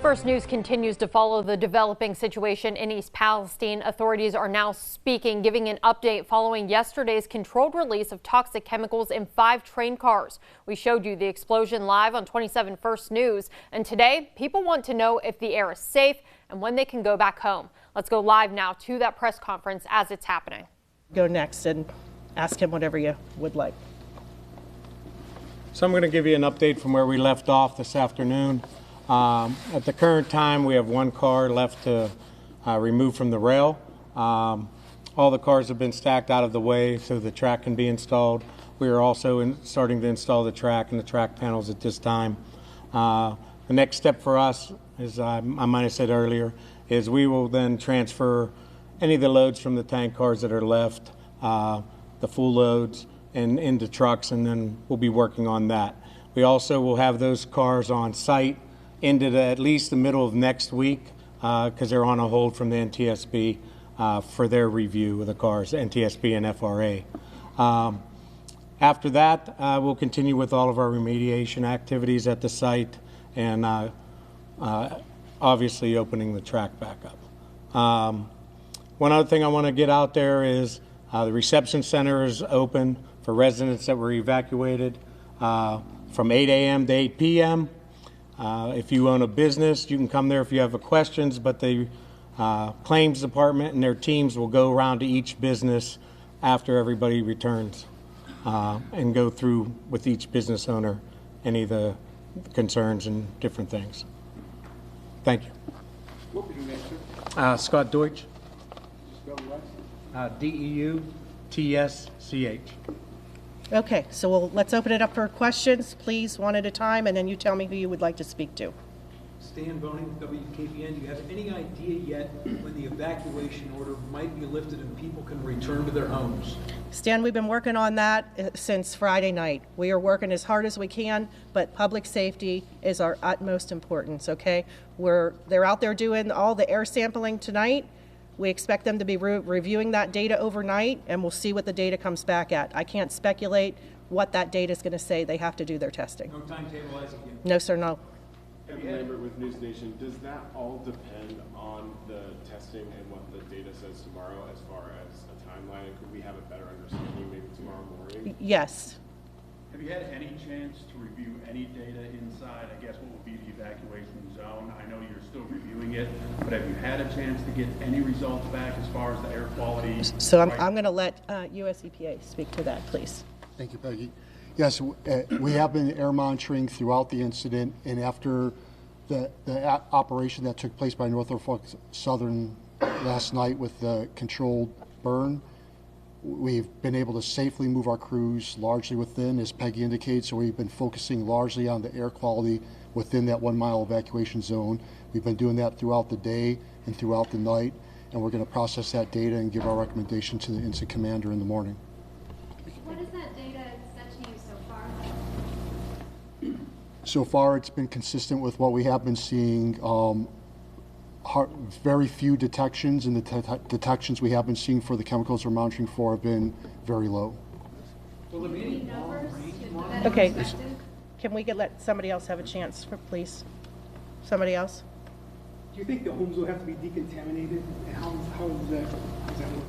First News continues to follow the developing situation in East Palestine. Authorities are now speaking, giving an update following yesterday's controlled release of toxic chemicals in 5 train cars. We showed you the explosion live on 27 First News. And today, people want to know if the air is safe and when they can go back home. Let's go live now to that press conference as it's happening. Go next and ask him whatever you would like. So I'm going to give you an update from where we left off this afternoon. At the current time, we have 1 car left to remove from the rail. All the cars have been stacked out of the way so the track can be installed. We are also starting to install the track and the track panels at this time. The next step for us, as I might have said earlier, is we will then transfer any of the loads from the tank cars that are left, the full loads, and into trucks, and then we'll be working on that. We also will have those cars on site into at least the middle of next week because they're on a hold from the NTSB for their review of the cars, NTSB and FRA. After that, we'll continue with all of our remediation activities at the site and obviously opening the track back up. One other thing I want to get out there is the reception center is open for residents that were evacuated from 8 a.m. to 8 p.m. If you own a business, you can come there if you have questions, but the claims department and their teams will go around to each business after everybody returns and go through with each business owner any of the concerns and different things. Thank you. What was your name, sir? Scott Deutsch. Spell the last name. DEUTSCH. Okay, so let's open it up for questions, please, one at a time, and then you tell me who you would like to speak to. Stan Boning, WKBN. Do you have any idea yet when the evacuation order might be lifted and people can return to their homes? Stan, we've been working on that since Friday night. We are working as hard as we can, but public safety is our utmost importance, okay? They're out there doing all the air sampling tonight. We expect them to be reviewing that data overnight, and we'll see what the data comes back at. I can't speculate what that data is going to say. They have to do their testing. No timetable as of yet? No, sir, no. Kevin Lambert with News Nation. Does that all depend on the testing and what the data says tomorrow as far as a timeline? Could we have a better understanding maybe tomorrow morning? Yes. Have you had any chance to review any data inside, I guess, what would be the evacuation zone? I know you're still reviewing it, but have you had a chance to get any results back as far as the air quality? So I'm going to let US EPA speak to that, please. Thank you, Peggy. Yes, we have been air monitoring throughout the incident, and after the operation that took place by Norfolk Southern last night with the controlled burn, we've been able to safely move our crews largely within, as Peggy indicated, so we've been focusing largely on the air quality within that 1 mile evacuation zone. We've been doing that throughout the day and throughout the night, and we're going to process that data and give our recommendation to the incident commander in the morning. What has that data said to you so far? So far, it's been consistent with what we have been seeing. Very few detections, and the detections we have been seeing for the chemicals we're monitoring for have been very low. Will there be any numbers? Okay. Can we let somebody else have a chance, please? Somebody else? Do you think the homes will have to be decontaminated? How does that work?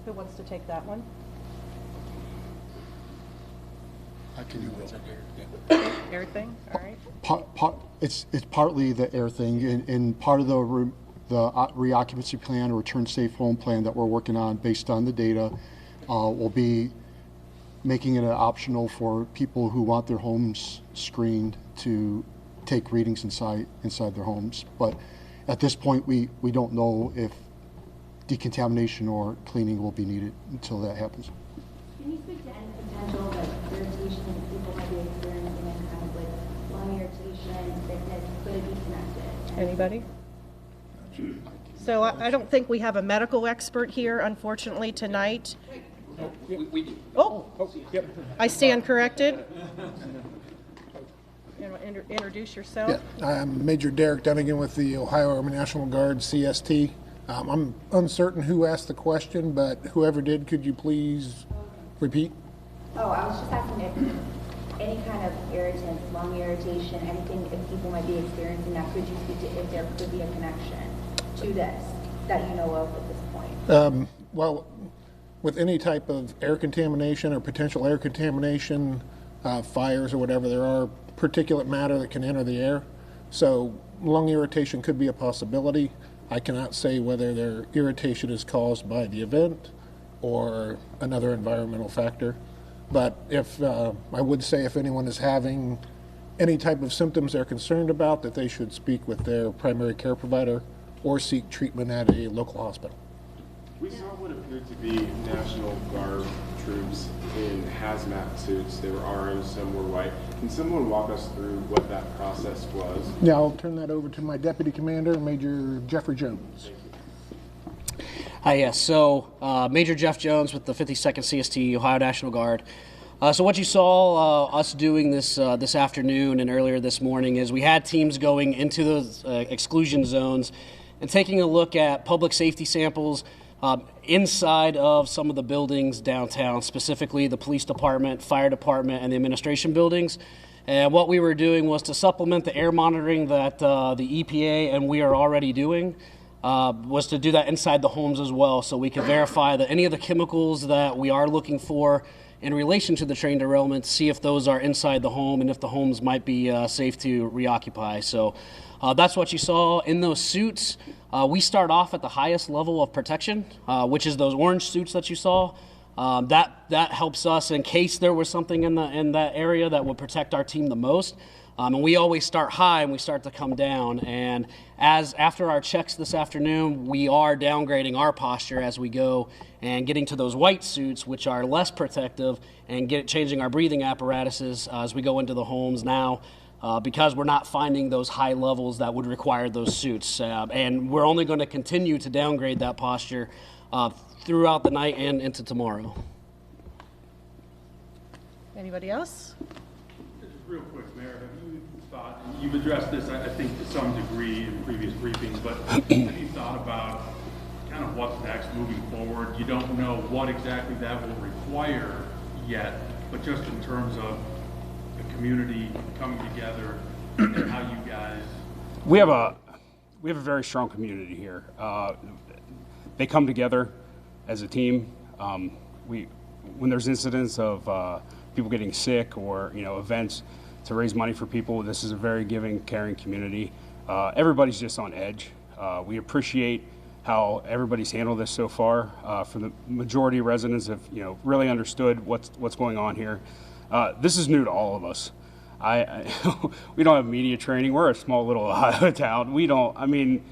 Who wants to take that one? I can do Air thing? All right. It's partly the air thing, and part of the reoccupancy plan or return safe home plan that we're working on based on the data will be making it optional for people who want their homes screened to take readings inside their homes. But at this point, we don't know if decontamination or cleaning will be needed until that happens. Can you speak to any potential irritation that people might be experiencing and kind of with lung irritation, sickness, could it be connected? Anybody? So I don't think we have a medical expert here, unfortunately, tonight. We do. Oh, Yep. I stand corrected. Introduce yourself. Yeah, I'm Major Derek Dunnigan with the Ohio Army National Guard, CST. I'm uncertain who asked the question, but whoever did, could you please repeat? Oh, I was just asking if any kind of irritants, lung irritation, anything if people might be experiencing that, could you speak to if there could be a connection to this that you know of at this point? Well, with any type of air contamination or potential air contamination, fires or whatever, there are particulate matter that can enter the air. So lung irritation could be a possibility. I cannot say whether their irritation is caused by the event or another environmental factor. But if I would say if anyone is having any type of symptoms they're concerned about, that they should speak with their primary care provider or seek treatment at a local hospital. We saw what appeared to be National Guard troops in hazmat suits. They were orange, some were white. Can someone walk us through what that process was? Yeah, I'll turn that over to my deputy commander, Major Jeffrey Jones. Hi, yes. So Major Jeff Jones with the 52nd CST, Ohio National Guard. So what you saw us doing this afternoon and earlier this morning is we had teams going into those exclusion zones and taking a look at public safety samples inside of some of the buildings downtown, specifically the police department, fire department, and the administration buildings. And what we were doing was to supplement the air monitoring that the EPA and we are already doing, was to do that inside the homes as well, so we could verify that any of the chemicals that we are looking for in relation to the train derailment, see if those are inside the home and if the homes might be safe to reoccupy. So that's what you saw in those suits. We start off at the highest level of protection, which is those orange suits that you saw. That helps us in case there was something in that area that would protect our team the most. And we always start high and we start to come down. And after our checks this afternoon, we are downgrading our posture as we go and getting to those white suits, which are less protective, and changing our breathing apparatuses as we go into the homes now. Because we're not finding those high levels that would require those suits. And we're only going to continue to downgrade that posture throughout the night and into tomorrow. Anybody else? Just real quick, Mayor, have you thought, you've addressed this, I think, to some degree in previous briefings, but have you thought about kind of what's next moving forward? You don't know what exactly that will require yet, but just in terms of community coming together and how you guys... We have a very strong community here. They come together as a team. When there's incidents of people getting sick or events to raise money for people, this is a very giving, caring community. Everybody's just on edge. We appreciate how everybody's handled this so far. For the majority of residents have really understood what's going on here. This is new to all of us. We don't have media training. We're a small little Ohio town. We're doing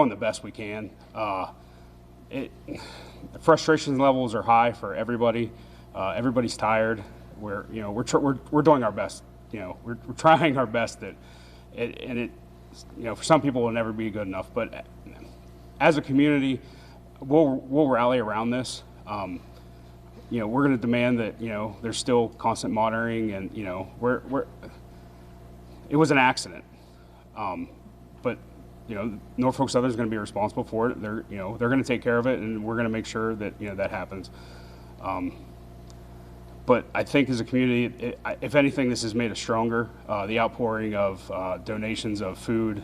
the best we can. The frustration levels are high for everybody. Everybody's tired. We're doing our best. We're trying our best for some people it'll never be good enough. But as a community, we'll rally around this. We're going to demand that there's still constant monitoring, and it was an accident, but Norfolk Southern is going to be responsible for it. They're going to take care of it, and we're going to make sure that that happens. But I think as a community, if anything, this has made us stronger. The outpouring of donations of food,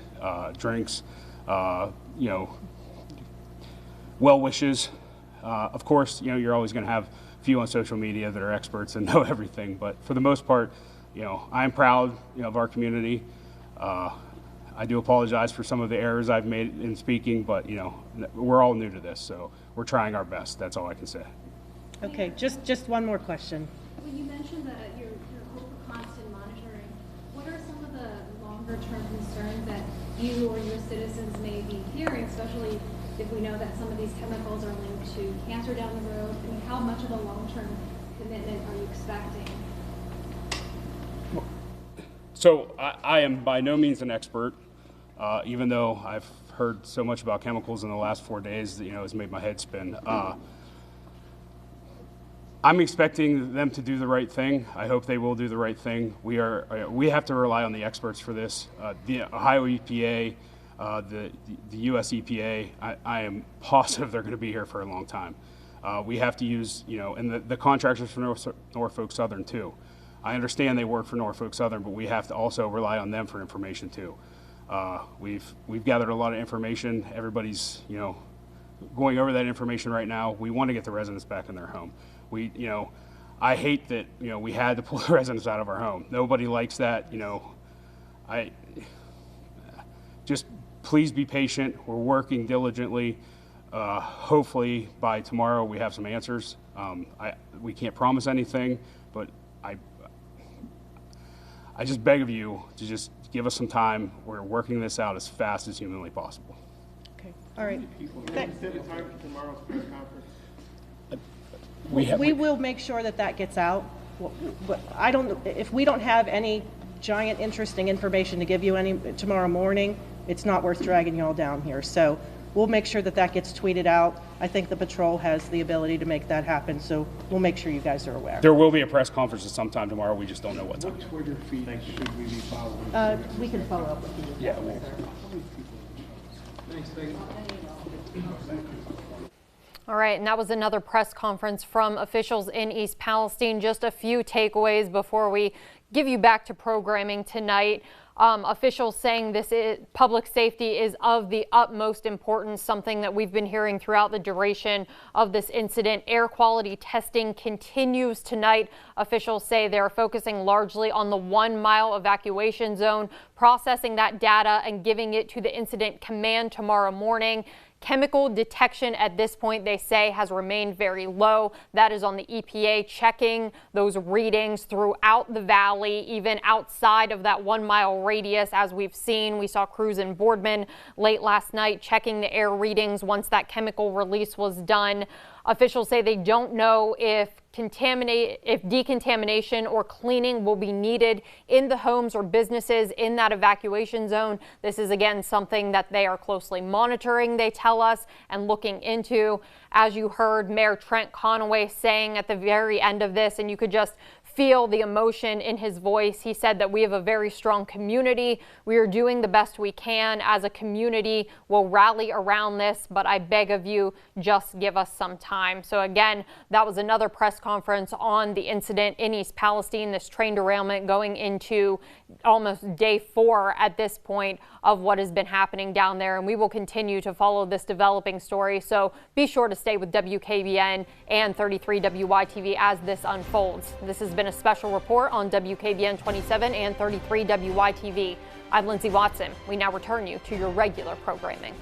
drinks, well wishes. Of course, you're always going to have few on social media that are experts and know everything, but for the most part, I'm proud of our community. I do apologize for some of the errors I've made in speaking, but we're all new to this, so we're trying our best. That's all I can say. Okay, just one more question. When you mentioned that your hope for constant monitoring, what are some of the longer-term concerns that you or your citizens may be hearing, especially if we know that some of these chemicals are linked to cancer down the road? I mean, how much of a long-term commitment are you expecting? So I am by no means an expert, even though I've heard so much about chemicals in the last 4 days that has made my head spin. I'm expecting them to do the right thing. I hope they will do the right thing. We have to rely on the experts for this. The Ohio EPA, the U.S. EPA, I am positive they're going to be here for a long time. We have to use, and the contractors for Norfolk Southern too. I understand they work for Norfolk Southern, but we have to also rely on them for information too. We've gathered a lot of information. Everybody's, going over that information right now. We want to get the residents back in their home. I hate that, we had to pull the residents out of our home. Nobody likes that, just please be patient. We're working diligently. Hopefully by tomorrow we have some answers. We can't promise anything, but I just beg of you to just give us some time. We're working this out as fast as humanly possible. Okay. All right. Set a time for tomorrow's press conference. We will make sure that gets out. If we don't have any giant interesting information to give you tomorrow morning, it's not worth dragging you all down here. So we'll make sure that gets tweeted out. I think the patrol has the ability to make that happen, so we'll make sure you guys are aware. There will be a press conference at some time tomorrow. We just don't know what time. What Twitter feed should we be following? We can follow up with you. Yeah. Thanks, Megan. All right, and that was another press conference from officials in East Palestine. Just a few takeaways before we give you back to programming tonight. Officials saying public safety is of the utmost importance, something that we've been hearing throughout the duration of this incident. Air quality testing continues tonight. Officials say they're focusing largely on the 1 mile evacuation zone, processing that data and giving it to the incident command tomorrow morning. Chemical detection at this point, they say, has remained very low. That is on the EPA checking those readings throughout the valley, even outside of that 1 mile radius. As we've seen, we saw crews in Boardman late last night checking the air readings once that chemical release was done. Officials say they don't know if decontamination or cleaning will be needed in the homes or businesses in that evacuation zone. This is, again, something that they are closely monitoring, they tell us, and looking into. As you heard Mayor Trent Conaway saying at the very end of this, and you could just feel the emotion in his voice. He said that we have a very strong community. We are doing the best we can as a community. We'll rally around this, but I beg of you, just give us some time. So again, that was another press conference on the incident in East Palestine, this train derailment going into almost day 4 at this point of what has been happening down there. And we will continue to follow this developing story. So be sure to stay with WKBN and 33 WYTV as this unfolds. This has been a special report on WKBN 27 and 33 WYTV. I'm Lindsay Watson. We now return you to your regular programming.